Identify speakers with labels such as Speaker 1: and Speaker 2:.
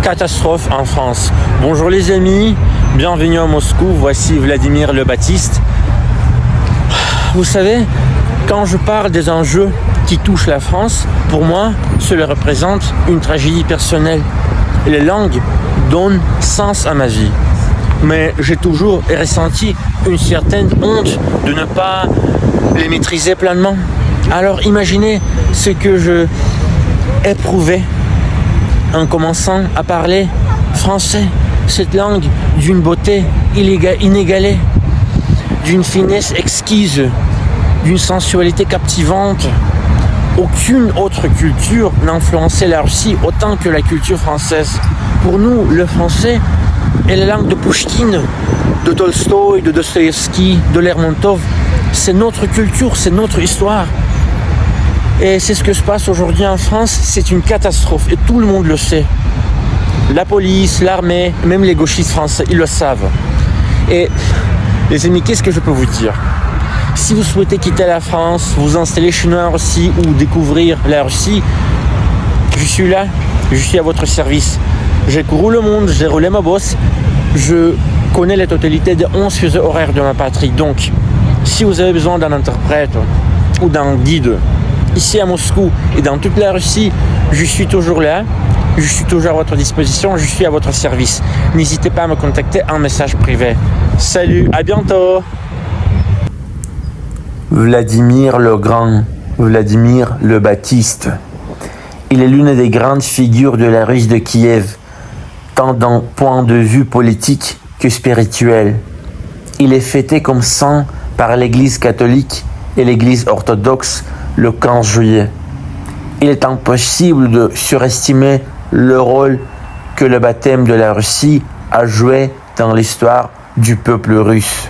Speaker 1: catastrophe en France. Bonjour les amis, bienvenue à Moscou, voici Vladimir le Baptiste. Vous savez, quand je parle des enjeux qui touchent la France, pour moi, cela représente une tragédie personnelle. Les langues donnent sens à ma vie. Mais j'ai toujours ressenti une certaine honte de ne pas les maîtriser pleinement. Alors imaginez ce que je éprouvais en commençant à parler français, cette langue d'une beauté inégalée, d'une finesse exquise, d'une sensualité captivante. Aucune autre culture n'influençait la Russie autant que la culture française. Pour nous, le français est la langue de Pouchkine, de Tolstoï, de Dostoïevski, de Lermontov. C'est notre culture, c'est notre histoire. Et c'est ce que se passe aujourd'hui en France, c'est une catastrophe et tout le monde le sait. La police, l'armée, même les gauchistes français, ils le savent. Et les amis, qu'est-ce que je peux vous dire ? Si vous souhaitez quitter la France, vous installer chez nous en Russie ou découvrir la Russie, je suis là, je suis à votre service. J'ai couru le monde, j'ai roulé ma bosse, je connais la totalité des 11 fuseaux horaires de ma patrie. Donc, si vous avez besoin d'un interprète ou d'un guide, ici à Moscou et dans toute la Russie, je suis toujours là, je suis toujours à votre disposition, je suis à votre service. N'hésitez pas à me contacter en message privé. Salut, à bientôt.
Speaker 2: Vladimir le Grand, Vladimir le Baptiste. Il est l'une des grandes figures de la Russie de Kiev, tant d'un point de vue politique que spirituel. Il est fêté comme saint par l'Église catholique et l'Église orthodoxe le 15 juillet. Il est impossible de surestimer le rôle que le baptême de la Russie a joué dans l'histoire du peuple russe.